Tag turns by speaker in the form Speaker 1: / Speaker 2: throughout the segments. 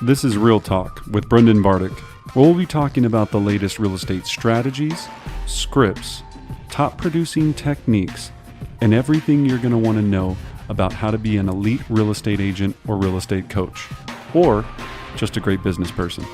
Speaker 1: This is Real Talk with Brendan Bartic, where we'll be talking about the latest real estate strategies, scripts, top producing techniques, and everything you're going to want to know about how to be an elite real estate agent or real estate coach, or just a great business person.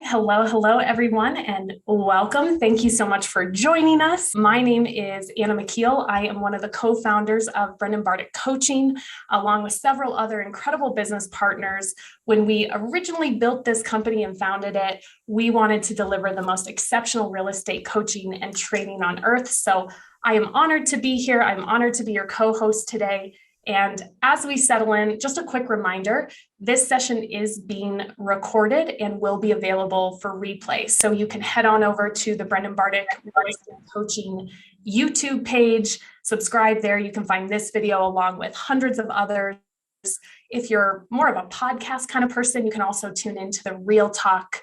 Speaker 2: Hello, everyone, and welcome. Thank you so much for joining us. My name is Anna Mekeel. I am one of the co-founders of Brendan Bartic Coaching, along with several other incredible business partners. When we originally built this company and founded it, we wanted to deliver the most exceptional real estate coaching and training on earth. So I am honored to be here. I'm honored to be your co-host today. And as we settle in, just a quick reminder, this session is being recorded and will be available for replay. So you can head on over to the Brendan Bartic Real Estate Coaching YouTube page, subscribe there. You can find this video along with hundreds of others. If you're more of a podcast kind of person, you can also tune into the Real Talk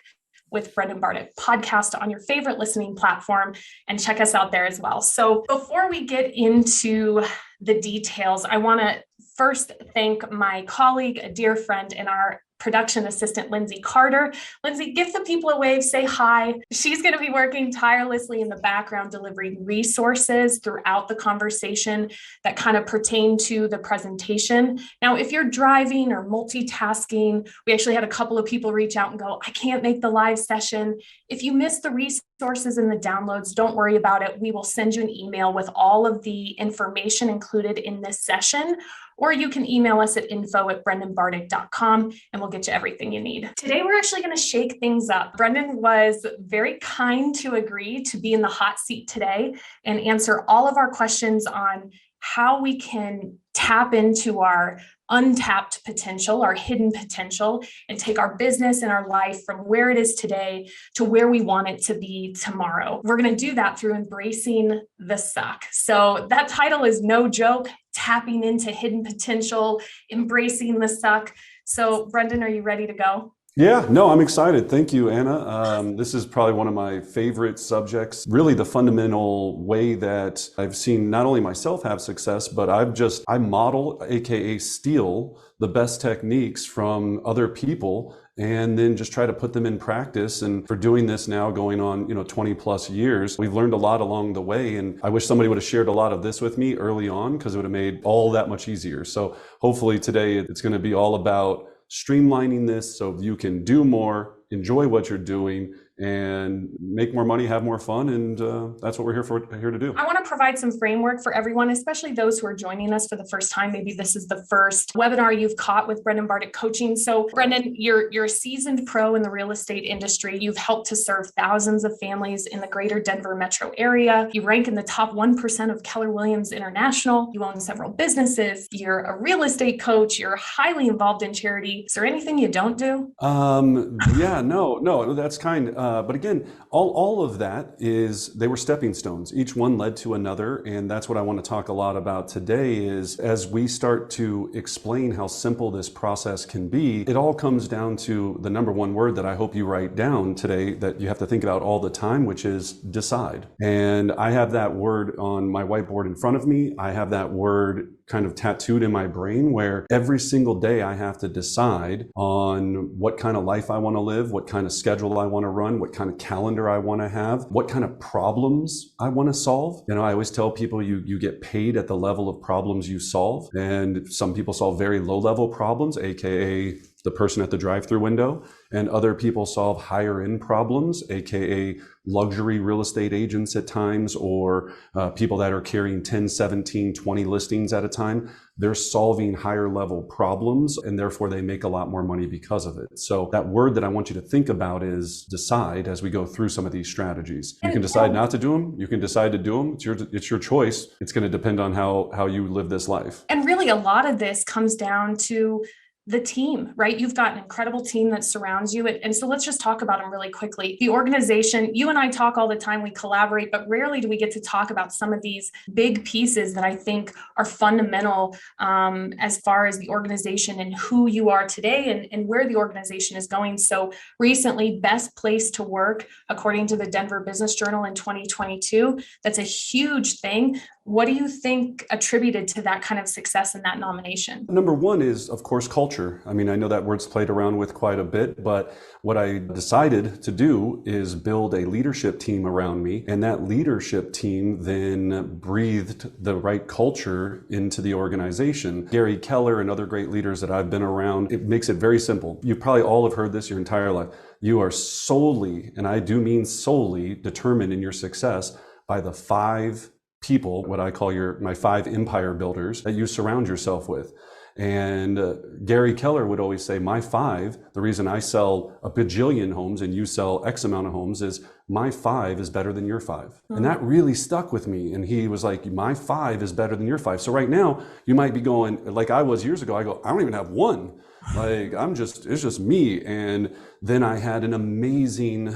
Speaker 2: with Brendan Bartic podcast on your favorite listening platform and check us out there as well. So before we get into the details, I want to first thank my colleague, a dear friend, and our production assistant, Lindsay Carter. Lindsay, give the people a wave, say hi. She's going to be working tirelessly in the background, delivering resources throughout the conversation that kind of pertain to the presentation. Now, if you're driving or multitasking, we actually had a couple of people reach out and go, I can't make the live session. If you missed the resources and the downloads, don't worry about it. We will send you an email with all of the information included in this session, or you can email us at info@brendanbartic.com and we'll get you everything you need. Today, we're actually going to shake things up. Brendan was very kind to agree to be in the hot seat today and answer all of our questions on how we can tap into our untapped potential, our hidden potential, and take our business and our life from where it is today to where we want it to be tomorrow. We're going to do that through embracing the suck. So that title is no joke, tapping into hidden potential, embracing the suck. So Brendan, are you ready to go?
Speaker 1: Yeah, no, I'm excited. Thank you, Anna. This is probably one of my favorite subjects. Really the fundamental way that I've seen not only myself have success, but I model, AKA steal the best techniques from other people and then just try to put them in practice. And for doing this now going on, 20 plus years, we've learned a lot along the way. And I wish somebody would have shared a lot of this with me early on because it would have made all that much easier. So hopefully today it's going to be all about streamlining this so you can do more, enjoy what you're doing, and make more money, have more fun, and that's what we're here to do. I want to provide some framework for everyone, especially those who are joining us for the first time. Maybe this is the first webinar you've caught with Brendan Bartic Coaching. So Brendan, you're a seasoned pro in the real estate industry. You've helped to serve thousands of families in the greater Denver metro area. You rank in the top 1% of Keller Williams International. You own several businesses. You're a real estate coach. You're highly involved in charity. Is there anything you don't do? Yeah, no, that's kind. But again, all of that they were stepping stones. Each one led to another. And that's what I want to talk a lot about today is as we start to explain how simple this process can be, it all comes down to the number one word that I hope you write down today that you have to think about all the time, which is decide. And I have that word on my whiteboard in front of me. I have that word kind of tattooed in my brain where every single day I have to decide on what kind of life I want to live, what kind of schedule I want to run, what kind of calendar I want to have, what kind of problems I want to solve. I always tell people you get paid at the level of problems you solve. And some people solve very low level problems, AKA the person at the drive-through window, and other people solve higher end problems, AKA luxury real estate agents at times, or people that are carrying 10, 17, 20 listings at a time. They're solving higher level problems and therefore they make a lot more money because of it. So that word that I want you to think about is decide as we go through some of these strategies. You can decide not to do them. You can decide to do them. It's your choice. It's going to depend on how you live this life.
Speaker 2: And really a lot of this comes down to the team, right? You've got an incredible team that surrounds you. And so let's just talk about them really quickly. The organization, you and I talk all the time, we collaborate, but rarely do we get to talk about some of these big pieces that I think are fundamental as far as the organization and who you are today and where the organization is going. So recently, best place to work, according to the Denver Business Journal in 2022, that's a huge thing. What do you think attributed to that kind of success in that nomination?
Speaker 1: Number one is, of course, culture. I mean, I know that word's played around with quite a bit, but what I decided to do is build a leadership team around me. And that leadership team then breathed the right culture into the organization. Gary Keller and other great leaders that I've been around, it makes it very simple. You probably all have heard this your entire life. You are solely, and I do mean solely, determined in your success by the 5 people, what I call my 5 empire builders that you surround yourself with. And Gary Keller would always say, my 5, the reason I sell a bajillion homes and you sell X amount of homes is my 5 is better than your 5. Mm-hmm. And that really stuck with me. And he was like, my 5 is better than your 5. So right now you might be going like I was years ago. I go, I don't even have 1. Like it's just me. And then I had an amazing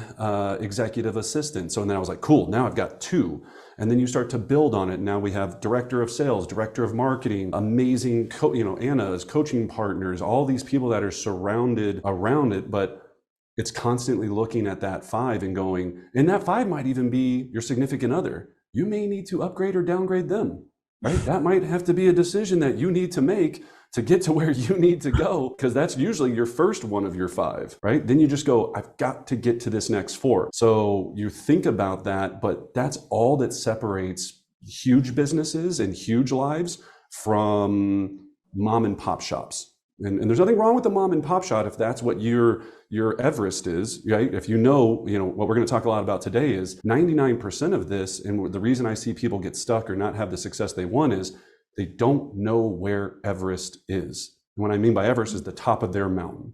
Speaker 1: executive assistant. So and then I was like, cool, now I've got 2. And then you start to build on it. Now we have director of sales, director of marketing, amazing, Anna's coaching partners, all these people that are surrounded around it. But it's constantly looking at that 5 and going, and that 5 might even be your significant other. You may need to upgrade or downgrade them, right? That might have to be a decision that you need to make to get to where you need to go, because that's usually your first one of your 5, right? Then you just go, I've got to get to this next 4. So you think about that, but that's all that separates huge businesses and huge lives from mom and pop shops. And there's nothing wrong with the mom and pop shop if that's what your Everest is, right? If you know what we're going to talk a lot about today is 99% of this, and the reason I see people get stuck or not have the success they want is they don't know where Everest is. And what I mean by Everest is the top of their mountain.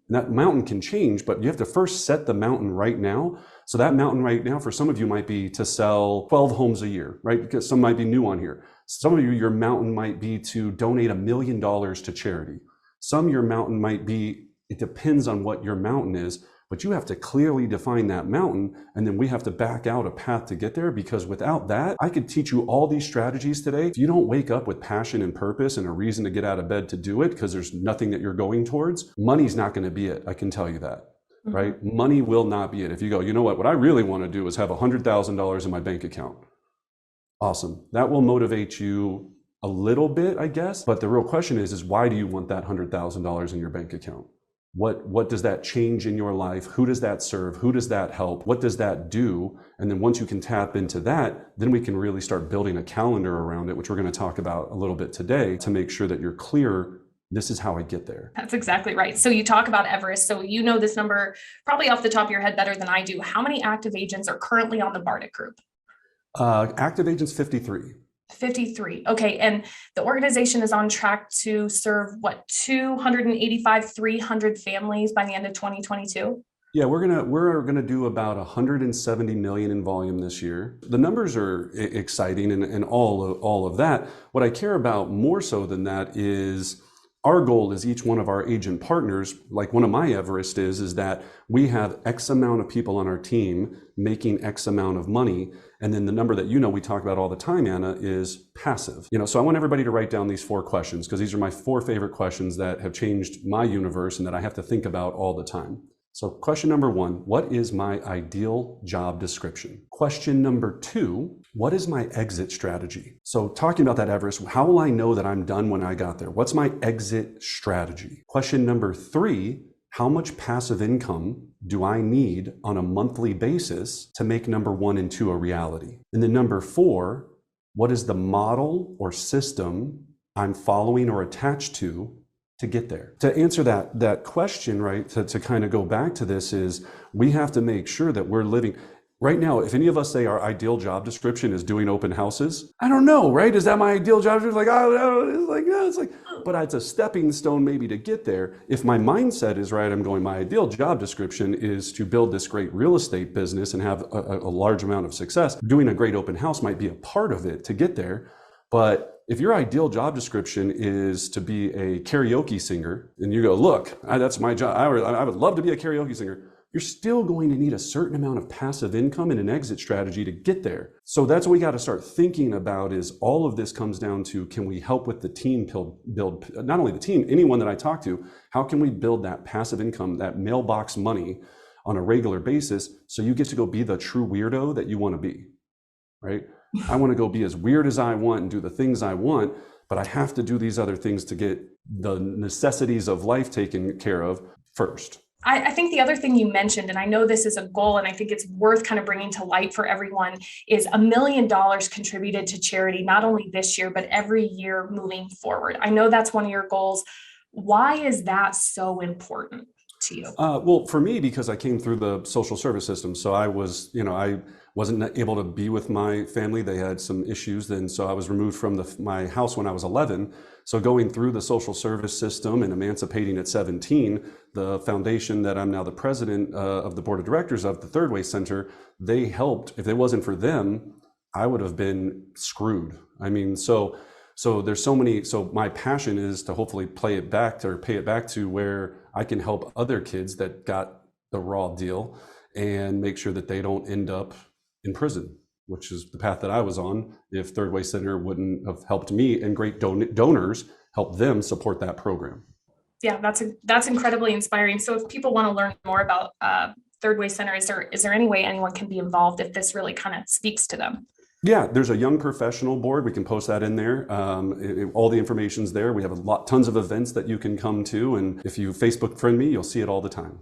Speaker 1: And that mountain can change, but you have to first set the mountain right now. So that mountain right now for some of you might be to sell 12 homes a year, right? Because some might be new on here. Some of you, your mountain might be to donate $1 million to charity. Some your mountain might be, it depends on what your mountain is, but you have to clearly define that mountain, and then we have to back out a path to get there, because without that, I could teach you all these strategies today. If you don't wake up with passion and purpose and a reason to get out of bed to do it, because there's nothing that you're going towards, money's not going to be it. I can tell you that, right? Money will not be it. If you go, you know what I really want to do is have $100,000 in my bank account. Awesome. That will motivate you a little bit, I guess. But the real question is why do you want that $100,000 in your bank account? What does that change in your life? Who does that serve? Who does that help? What does that do? And then once you can tap into that, then we can really start building a calendar around it, which we're going to talk about a little bit today, to make sure that you're clear. This is how I get there.
Speaker 2: That's exactly right. So you talk about Everest. So you know this number probably off the top of your head better than I do. How many active agents are currently on the Bartic group?
Speaker 1: Active agents, 53.
Speaker 2: 53. Okay. And the organization is on track to serve 300 families by the end of 2022?
Speaker 1: Yeah, we're gonna do about 170 million in volume this year. The numbers are exciting and all of that. What I care about more so than that is our goal is each one of our agent partners, like one of my Everest is that we have X amount of people on our team making X amount of money. And then the number that we talk about all the time, Anna, is passive. So I want everybody to write down these 4 questions, because these are my 4 favorite questions that have changed my universe and that I have to think about all the time. So question number 1, what is my ideal job description? Question number 2, what is my exit strategy? So talking about that Everest, how will I know that I'm done when I got there? What's my exit strategy? Question number 3, how much passive income do I need on a monthly basis to make number 1 and 2 a reality? And then number 4, what is the model or system I'm following or attached to get there? To answer that question, right, to kind of go back to this is we have to make sure that we're living. Right now, if any of us say our ideal job description is doing open houses, I don't know, right? Is that my ideal job description? But it's a stepping stone maybe to get there. If my mindset is right, I'm going, my ideal job description is to build this great real estate business and have a large amount of success. Doing a great open house might be a part of it to get there. But if your ideal job description is to be a karaoke singer, and you go, look, that's my job, I would love to be a karaoke singer, you're still going to need a certain amount of passive income and an exit strategy to get there. So that's what we got to start thinking about is all of this comes down to, can we help with the team build, not only the team, anyone that I talk to, how can we build that passive income, that mailbox money on a regular basis so you get to go be the true weirdo that you want to be, right? I want to go be as weird as I want and do the things I want, but I have to do these other things to get the necessities of life taken care of first.
Speaker 2: I think the other thing you mentioned, and I know this is a goal, and I think it's worth kind of bringing to light for everyone, is $1 million contributed to charity, not only this year, but every year moving forward. I know that's one of your goals. Why is that so important to you?
Speaker 1: Well, for me, because I came through the social service system, so I was, I wasn't able to be with my family. They had some issues, and so I was removed from my house when I was 11. So going through the social service system and emancipating at 17, the foundation that I'm now the president of the board of directors of, the Third Way Center, they helped. If it wasn't for them, I would have been screwed. I mean, so there's so many. So my passion is to hopefully pay it back to where I can help other kids that got the raw deal and make sure that they don't end up in prison, which is the path that I was on. If Third Way Center wouldn't have helped me, and great donors helped them support that program.
Speaker 2: Yeah, that's incredibly inspiring. So if people want to learn more about Third Way Center, is there any way anyone can be involved if this really kind of speaks to them?
Speaker 1: Yeah, there's a young professional board. We can post that in there. All the information's there. We have tons of events that you can come to, and if you Facebook friend me, you'll see it all the time.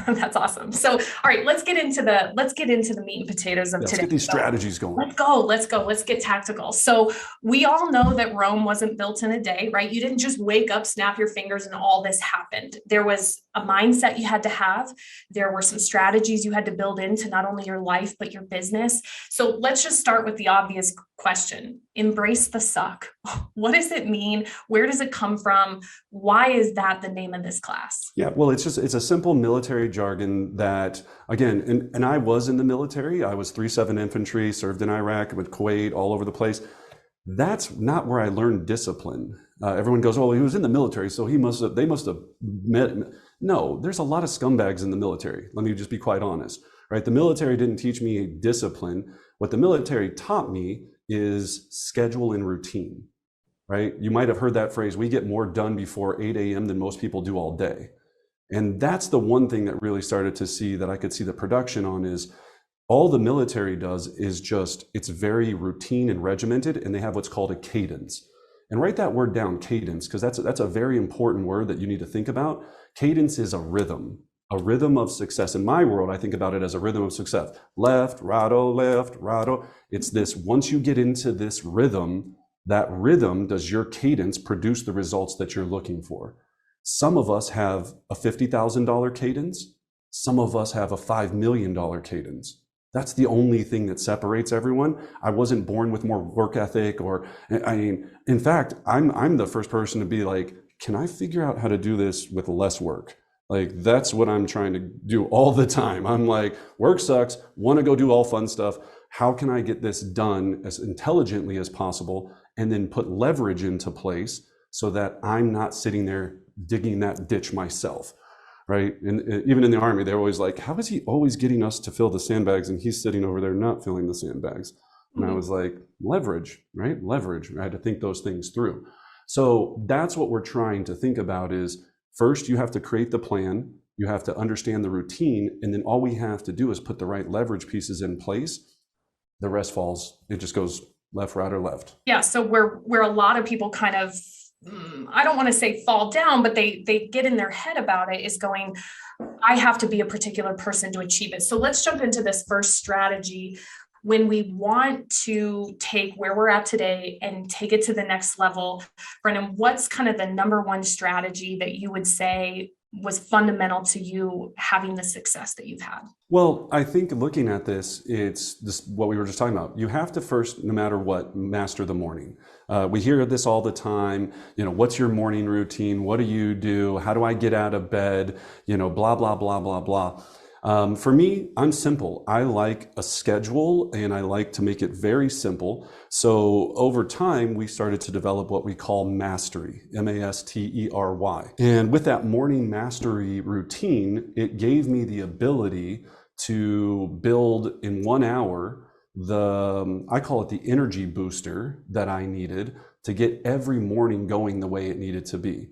Speaker 2: That's awesome. So, all right, let's get into the meat and potatoes of today.
Speaker 1: Let's get these strategies going.
Speaker 2: Let's go. Let's get tactical. So we all know that Rome wasn't built in a day, right? You didn't just wake up, snap your fingers, and all this happened. There was a mindset you had to have. There were some strategies you had to build into not only your life, but your business. So let's just start with the obvious question. Embrace the suck. What does it mean? Where does it come from? Why is that the name of this class?
Speaker 1: Yeah, well, it's a simple military jargon that, again, and I was in the military. I was 3-7 infantry, served in Iraq, with Kuwait, all over the place. That's not where I learned discipline. Everyone goes, oh, he was in the military, so they must have met. No, there's a lot of scumbags in the military. Let me just be quite honest, right? The military didn't teach me a discipline. What the military taught me is schedule and routine, right? You might have heard that phrase, we get more done before 8 a.m. than most people do all day. And that's the one thing that really started to see that I could see the production on is all the military does is just, it's very routine and regimented, and they have what's called a cadence. And write that word down, cadence, because that's a very important word that you need to think about. Cadence is a rhythm of success. In my world, I think about it as a rhythm of success. Left, right. It's this, once you get into this rhythm, that rhythm does your cadence produce the results that you're looking for. Some of us have a $50,000 cadence. Some of us have a $5 million cadence. That's the only thing that separates everyone. I wasn't born with more work ethic, or, I mean, in fact, I'm the first person to be like, can I figure out how to do this with less work? Like, that's what I'm trying to do all the time. I'm like, work sucks, want to go do all fun stuff. How can I get this done as intelligently as possible and then put leverage into place so that I'm not sitting there digging that ditch myself, right? And even in the Army, they're always like, how is he always getting us to fill the sandbags and he's sitting over there not filling the sandbags? And I was like, leverage, right? Leverage. I had to think those things through. So that's what we're trying to think about is, first, you have to create the plan, you have to understand the routine, and then all we have to do is put the right leverage pieces in place. The rest falls, it just goes left, right, or left.
Speaker 2: Yeah, so where a lot of people kind of, I don't want to say fall down, but they get in their head about it is going, I have to be a particular person to achieve it. So let's jump into this first strategy. When we want to take where we're at today and take it to the next level, Brennan, what's kind of the number one strategy that you would say was fundamental to you having the success that you've had?
Speaker 1: Well, I think looking at this, it's this what we were just talking about. You have to first, no matter what, master the morning. We hear this all the time. What's your morning routine? What do you do? How do I get out of bed? Blah, blah, blah, blah, blah. For me, I'm simple. I like a schedule and I like to make it very simple. So over time, we started to develop what we call mastery, mastery. And with that morning mastery routine, it gave me the ability to build in 1 hour I call it the energy booster that I needed to get every morning going the way it needed to be.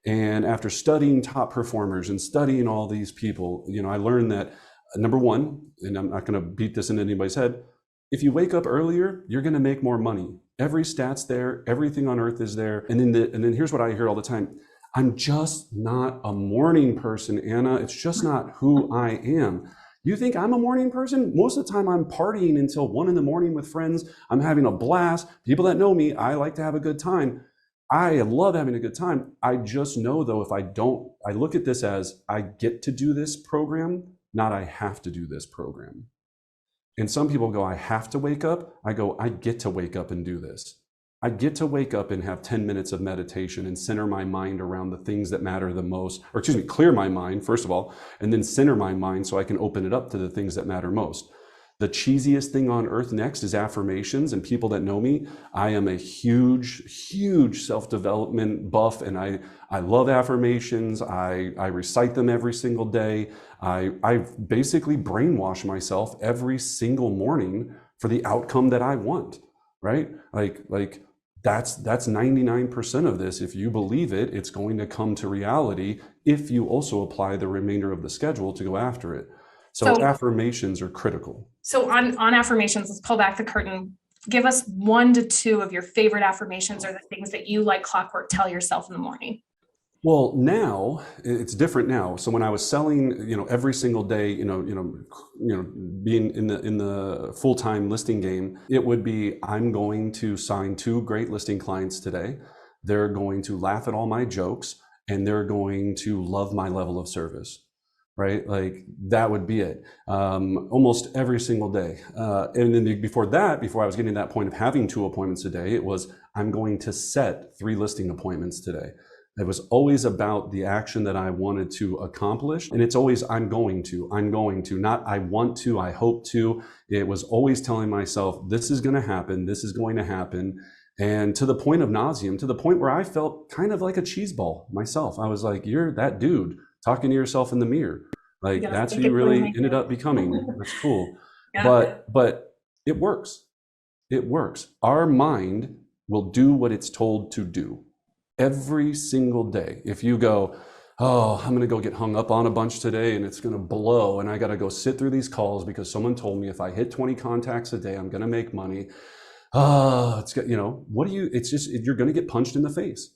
Speaker 1: And after studying top performers and studying all these people, I learned that number one, and I'm not going to beat this into anybody's head, If you wake up earlier, you're going to make more money. Every stat's there, everything on earth is there. And then here's what I hear all the time. I'm just not a morning person, Anna. It's just not who I am. You think I'm a morning person? Most of the time I'm partying until 1 a.m. with friends. I'm having a blast. People that know me, I like to have a good time. I love having a good time. I just know though, if I don't, I look at this as I get to do this program, not I have to do this program. And some people go, I have to wake up. I go, I get to wake up and do this. I get to wake up and have 10 minutes of meditation and center my mind around the things that matter the most, or excuse me, clear my mind, first of all, and then center my mind so I can open it up to the things that matter most. The cheesiest thing on earth next is affirmations. And people that know me, I am a huge self-development buff, and I love affirmations. I recite them every single day. I basically brainwash myself every single morning for the outcome that I want, right? Like that's 99% of this. If you believe it, it's going to come to reality if you also apply the remainder of the schedule to go after it. So affirmations are critical.
Speaker 2: So on affirmations, let's pull back the curtain. Give us 1 to 2 of your favorite affirmations or the things that you like clockwork tell yourself in the morning.
Speaker 1: Well, now it's different now. So when I was selling, every single day, being in the full-time listing game, it would be, I'm going to sign 2 great listing clients today. They're going to laugh at all my jokes and they're going to love my level of service, right? Like that would be it. Almost every single day. And then before I was getting to that point of having 2 appointments a day, it was, I'm going to set 3 listing appointments today. It was always about the action that I wanted to accomplish. And it's always, I'm going to, not I want to, I hope to. It was always telling myself, this is going to happen. This is going to happen. And to the point of nauseam, to the point where I felt kind of like a cheese ball myself. I was like, you're that dude talking to yourself in the mirror. Like that's who you really ended up becoming. That's cool. Yeah. But it works. It works. Our mind will do what it's told to do. Every single day. If you go, oh, I'm going to go get hung up on a bunch today and it's going to blow and I got to go sit through these calls because someone told me if I hit 20 contacts a day, I'm going to make money. It's got, it's just, you're going to get punched in the face,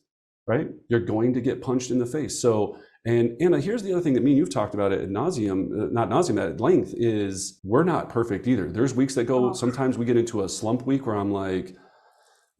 Speaker 1: right? You're going to get punched in the face. So, and Anna, here's the other thing that me and you've talked about it at nauseum, not nauseum, at length, is we're not perfect either. There's weeks that go, sometimes we get into a slump week where I'm like,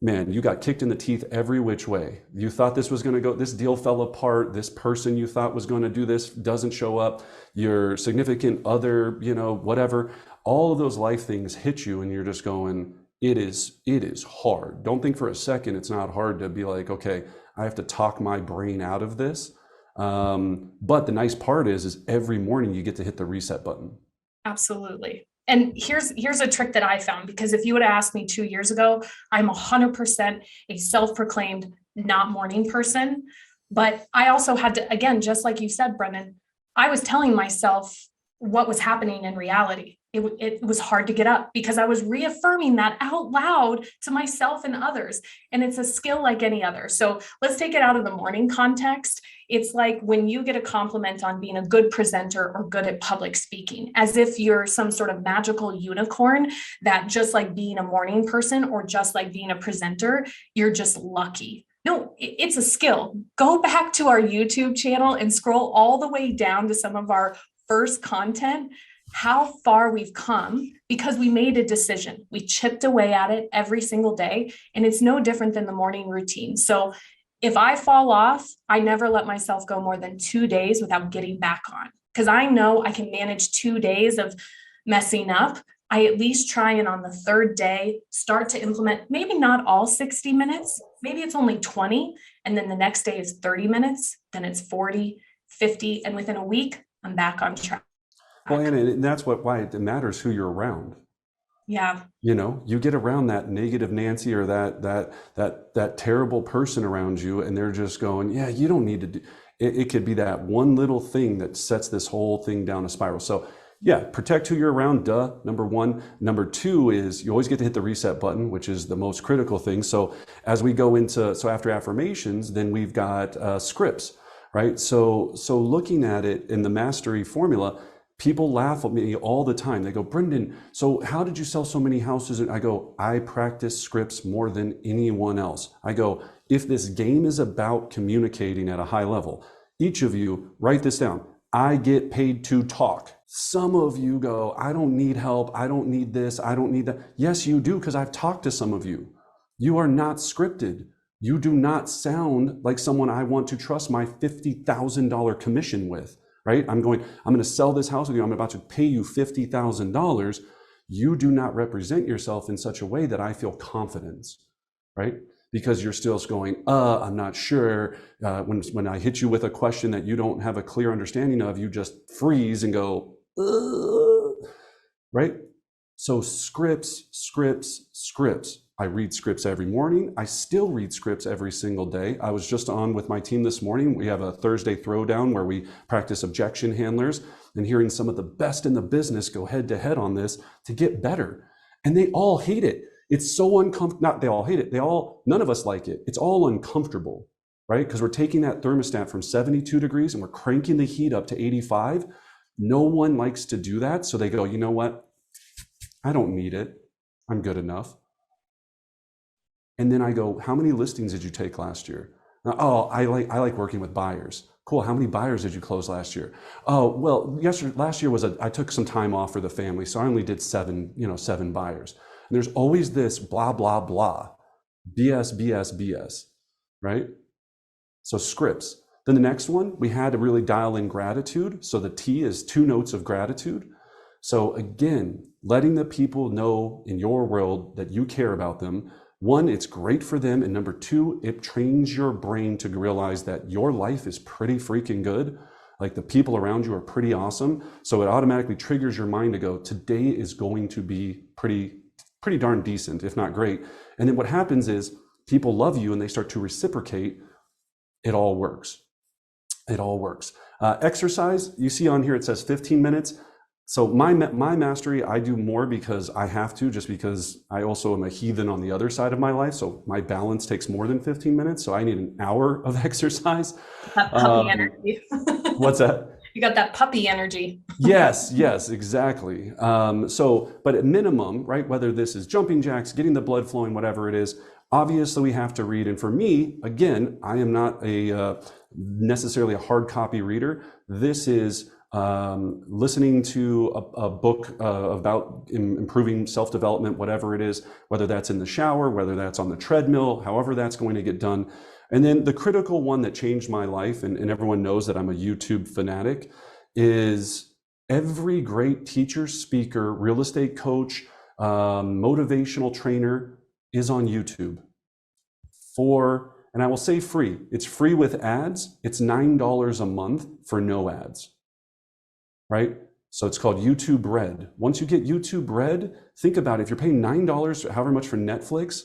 Speaker 1: man, you got kicked in the teeth every which way. You thought this was going to go, this deal fell apart. This person you thought was going to do this doesn't show up. Your significant other, whatever. All of those life things hit you and you're just going, it is hard. Don't think for a second it's not hard to be like, okay, I have to talk my brain out of this. But the nice part is every morning you get to hit the reset button.
Speaker 2: Absolutely. And here's a trick that I found, because if you would have asked me 2 years ago, I'm 100% a self-proclaimed not morning person. But I also had to, again, just like you said, Brennan, I was telling myself what was happening in reality. It was hard to get up because I was reaffirming that out loud to myself and others. And it's a skill like any other. So let's take it out of the morning context. It's like when you get a compliment on being a good presenter or good at public speaking, as if you're some sort of magical unicorn that just like being a morning person or just like being a presenter, you're just lucky. No, it's a skill. Go back to our YouTube channel and scroll all the way down to some of our first content, how far we've come because we made a decision. We chipped away at it every single day, and it's no different than the morning routine. So if I fall off, I never let myself go more than 2 days without getting back on, because I know I can manage 2 days of messing up. I at least try and on the 3rd day, start to implement, maybe not all 60 minutes, maybe it's only 20. And then the next day is 30 minutes, then it's 40, 50. And within a week, I'm back on track.
Speaker 1: Well, and that's why it matters who you're around.
Speaker 2: Yeah.
Speaker 1: You get around that negative Nancy or that terrible person around you, and they're just going, yeah, you don't need to do it. It could be that one little thing that sets this whole thing down a spiral. So yeah, protect who you're around, number 1. Number 2 is you always get to hit the reset button, which is the most critical thing. So as we go into, after affirmations, then we've got scripts, right? So looking at it in the mastery formula, People laugh at me all the time. They go, Brendan, so how did you sell so many houses? And I go, I practice scripts more than anyone else. I go, if this game is about communicating at a high level, each of you write this down. I get paid to talk. Some of you go, I don't need help. I don't need this. I don't need that. Yes, you do, because I've talked to some of you. You are not scripted. You do not sound like someone I want to trust my $50,000 commission with, right? I'm going to sell this house with you. I'm about to pay you $50,000. You do not represent yourself in such a way that I feel confidence, right? Because you're still going, I'm not sure. When I hit you with a question that you don't have a clear understanding of, you just freeze and go, right? So scripts. I read scripts every morning. I still read scripts every single day. I was just on with my team this morning. We have a Thursday throwdown where we practice objection handlers, and hearing some of the best in the business go head to head on this to get better. And they all hate it. It's so uncomfortable. Not they all hate it. None of us like it. It's all uncomfortable, right? Because we're taking that thermostat from 72 degrees and we're cranking the heat up to 85. No one likes to do that. So they go, you know what? I don't need it. I'm good enough. And then I go, how many listings did you take last year? Oh, I like working with buyers. Cool. How many buyers did you close last year? Oh, well, last year I took some time off for the family, so I only did seven buyers. And there's always this blah, blah, blah, BS, right? So scripts. Then the next one, we had to really dial in gratitude. So the T is 2 notes of gratitude. So again, letting the people know in your world that you care about them. 1, it's great for them. And number 2, it trains your brain to realize that your life is pretty freaking good. Like the people around you are pretty awesome. So it automatically triggers your mind to go, today is going to be pretty darn decent, if not great. And then what happens is people love you and they start to reciprocate. It all works. It all works. Exercise, you see on here, it says 15 minutes. So my mastery, I do more because I have to, just because I also am a heathen on the other side of my life. So my balance takes more than 15 minutes. So I need an hour of exercise.
Speaker 2: That puppy energy.
Speaker 1: What's that?
Speaker 2: You got that puppy energy.
Speaker 1: Yes, exactly. But at minimum, right, whether this is jumping jacks, getting the blood flowing, whatever it is, obviously we have to read. And for me, again, I am not necessarily a hard copy reader. This is listening to a book about improving self-development, whatever it is, whether that's in the shower, whether that's on the treadmill, however that's going to get done. And then the critical one that changed my life, and everyone knows that I'm a YouTube fanatic, is every great teacher, speaker, real estate coach, motivational trainer is on YouTube and I will say free. It's free with ads. It's $9 a month for no ads. Right? So it's called YouTube Red. Once you get YouTube Red, think about it. If you're paying $9, however much for Netflix,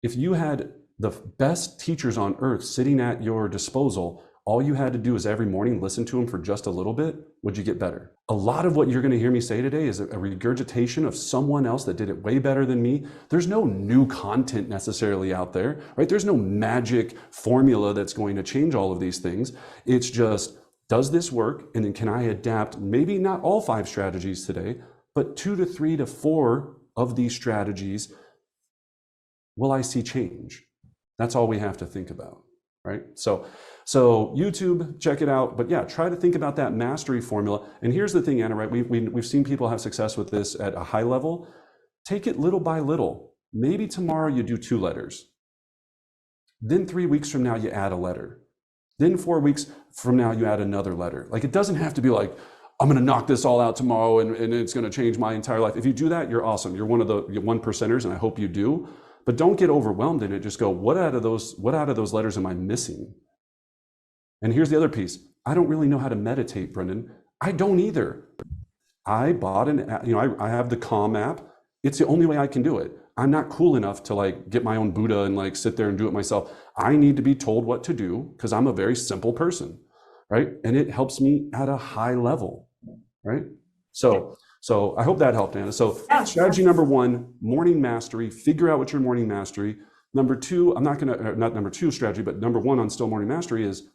Speaker 1: if you had the best teachers on earth sitting at your disposal, all you had to do is every morning listen to them for just a little bit, would you get better? A lot of what you're going to hear me say today is a regurgitation of someone else that did it way better than me. There's no new content necessarily out there, right? There's no magic formula that's going to change all of these things. It's just, does this work? And then can I adapt maybe not all 5 strategies today, but 2 to 3 to 4 of these strategies? Will I see change? That's all we have to think about, right? So YouTube, check it out. But yeah, try to think about that mastery formula. And here's the thing, Anna, right? We've seen people have success with this at a high level. Take it little by little. Maybe tomorrow you do 2 letters. Then 3 weeks from now, you add a letter. Then 4 weeks from now, you add another letter. Like, it doesn't have to be like, I'm going to knock this all out tomorrow and it's going to change my entire life. If you do that, you're awesome. You're one of the 1%ers, and I hope you do. But don't get overwhelmed in it. Just go, what out of those letters am I missing? And here's the other piece. I don't really know how to meditate, Brendan. I don't either. I bought I have the Calm app. It's the only way I can do it. I'm not cool enough to like get my own Buddha and like sit there and do it myself. I need to be told what to do because I'm a very simple person, right? And it helps me at a high level, right? So I hope that helped, Anna. So strategy number 1, morning mastery, figure out what your morning mastery. Number 2, not number 2 strategy, but number 1 on still morning mastery is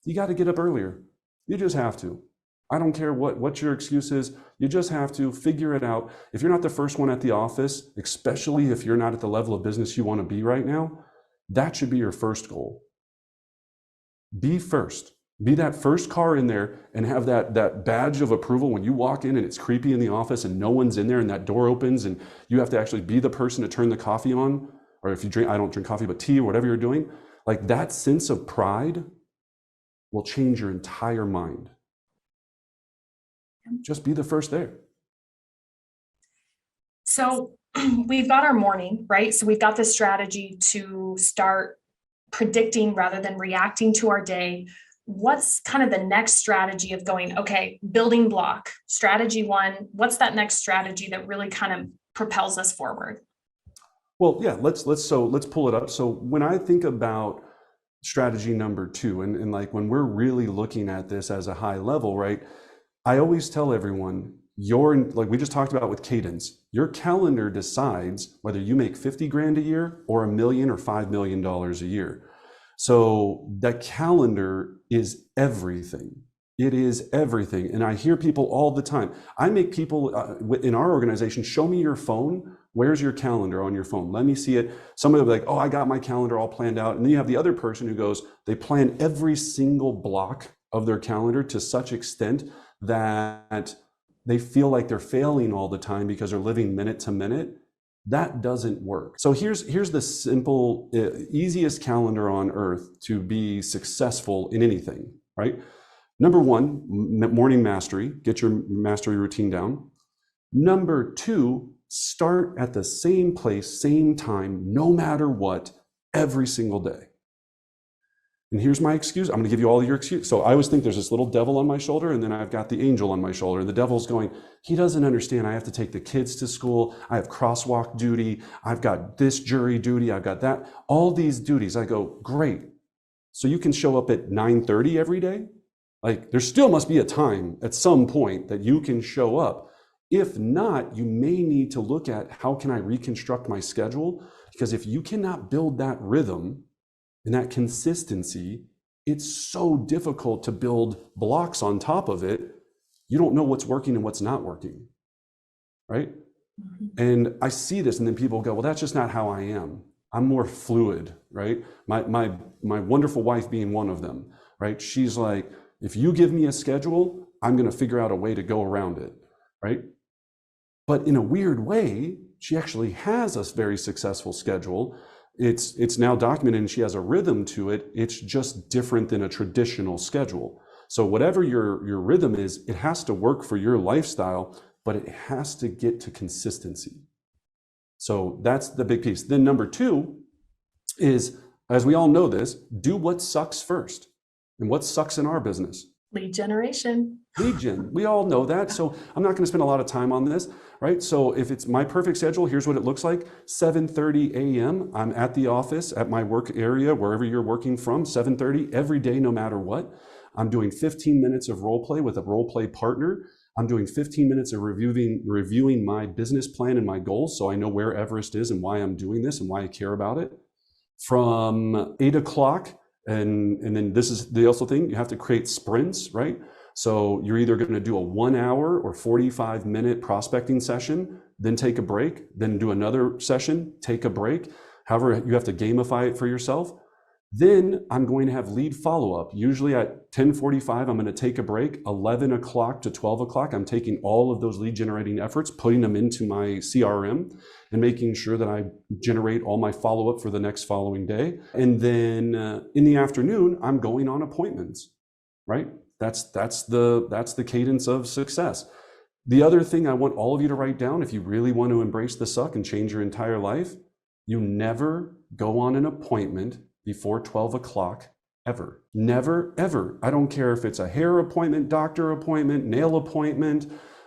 Speaker 1: you got to get up earlier. You just have to. I don't care what your excuse is. You just have to figure it out. If you're not the first one at the office, especially if you're not at the level of business you want to be right now, that should be your first goal. Be first. Be that first car in there and have that badge of approval when you walk in and it's creepy in the office and no one's in there and that door opens and you have to actually be the person to turn the coffee on. Or if you drink, I don't drink coffee, but tea or whatever you're doing. Like that sense of pride will change your entire mind. Just be the first there.
Speaker 2: So we've got our morning, right? So we've got this strategy to start predicting rather than reacting to our day. What's kind of the next strategy of going, okay, building block, strategy one, what's that next strategy that really kind of propels us forward?
Speaker 1: Well, yeah, let's pull it up. So when I think about strategy number two, and like when we're really looking at this as a high level, right? I always tell everyone, like we just talked about with cadence, your calendar decides whether you make 50 grand a year or $1 million or $5 million a year. So that calendar is everything. It is everything. And I hear people all the time. I make people in our organization, show me your phone. Where's your calendar on your phone? Let me see it. Somebody will be like, oh, I got my calendar all planned out. And then you have the other person who goes, they plan every single block of their calendar to such extent that they feel like they're failing all the time because they're living minute to minute. That doesn't work. So here's the simple, easiest calendar on earth to be successful in anything, right? Number one, morning mastery, get your mastery routine down. Number two, start at the same place, same time, no matter what, every single day. And here's my excuse. I'm going to give you all your excuse. So I always think there's this little devil on my shoulder, and then I've got the angel on my shoulder. And the devil's going, he doesn't understand. I have to take the kids to school. I have crosswalk duty. I've got this jury duty. I've got that. All these duties. I go, great. So you can show up at 9:30 every day? Like there still must be a time at some point that you can show up. If not, you may need to look at how can I reconstruct my schedule? Because if you cannot build that rhythm, and that consistency, it's so difficult to build blocks on top of it. You don't know what's working and what's not working, right? Mm-hmm. And I see this, and then people go, well, that's just not how I am. I'm more fluid, right? My wonderful wife being one of them, right? She's like, if you give me a schedule, I'm gonna figure out a way to go around it, right? But in a weird way, she actually has a very successful schedule. It's now documented and she has a rhythm to it. It's just different than a traditional schedule. So whatever your rhythm is, it has to work for your lifestyle, but it has to get to consistency. So that's the big piece. Then number two is, as we all know this, do what sucks first. And what sucks in our business?
Speaker 2: Lead generation.
Speaker 1: Lead gen. We all know that. So I'm not going to spend a lot of time on this, right? So if it's my perfect schedule, here's what it looks like. 7:30 a.m. I'm at the office at my work area, wherever you're working from, 7:30 every day, no matter what. I'm doing 15 minutes of role play with a role play partner. I'm doing 15 minutes of reviewing my business plan and my goals so I know where Everest is and why I'm doing this and why I care about it. From 8 o'clock, and then this is the also thing, you have to create sprints, right? So you're either going to do a 1 hour or 45-minute prospecting session, then take a break, then do another session, take a break. However, you have to gamify it for yourself. Then I'm going to have lead follow-up. Usually at 10:45, I'm going to take a break. 11 o'clock to 12 o'clock, I'm taking all of those lead generating efforts, putting them into my CRM and making sure that I generate all my follow-up for the next following day. And then in the afternoon, I'm going on appointments, right? That's the cadence of success. The other thing I want all of you to write down, if you really want to embrace the suck and change your entire life, you never go on an appointment before 12 o'clock, ever. Never, ever. I don't care if it's a hair appointment, doctor appointment, nail appointment,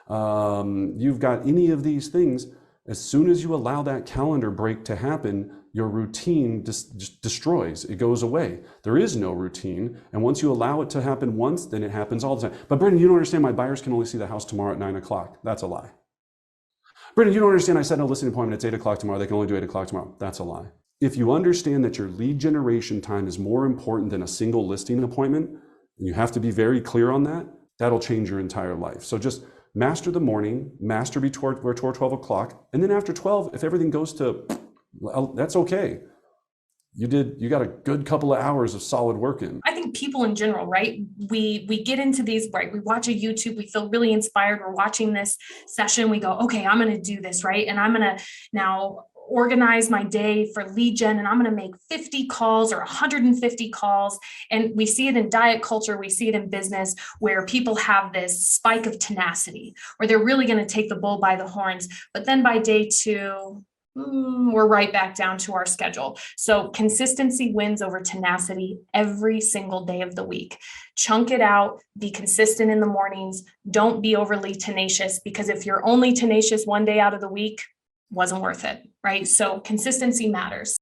Speaker 1: you've got any of these things. As soon as you allow that calendar break to happen, your routine destroys, it goes away. There is no routine. And once you allow it to happen once, then it happens all the time. But Brendan, you don't understand, my buyers can only see the house tomorrow at 9 o'clock. That's a lie. Brendan, you don't understand, I set a listing appointment at 8 o'clock tomorrow. They can only do 8 o'clock tomorrow. That's a lie. If you understand that your lead generation time is more important than a single listing appointment, and you have to be very clear on that, that'll change your entire life. So just master the morning, master before 12 o'clock. And then after 12, if everything goes to, well, that's okay. You got a good couple of hours of solid work in.
Speaker 2: I think people in general, right? We get into these, right? We watch a YouTube, we feel really inspired. We're watching this session. We go, okay, I'm going to do this, right? And I'm going to now organize my day for lead gen, and I'm going to make 50 calls or 150 calls. And we see it in diet culture. We see it in business where people have this spike of tenacity, where they're really going to take the bull by the horns. But then by day 2, we're right back down to our schedule. So consistency wins over tenacity every single day of the week. Chunk it out, be consistent in the mornings. Don't be overly tenacious, because if you're only tenacious one day out of the week, wasn't worth it, right? So consistency matters.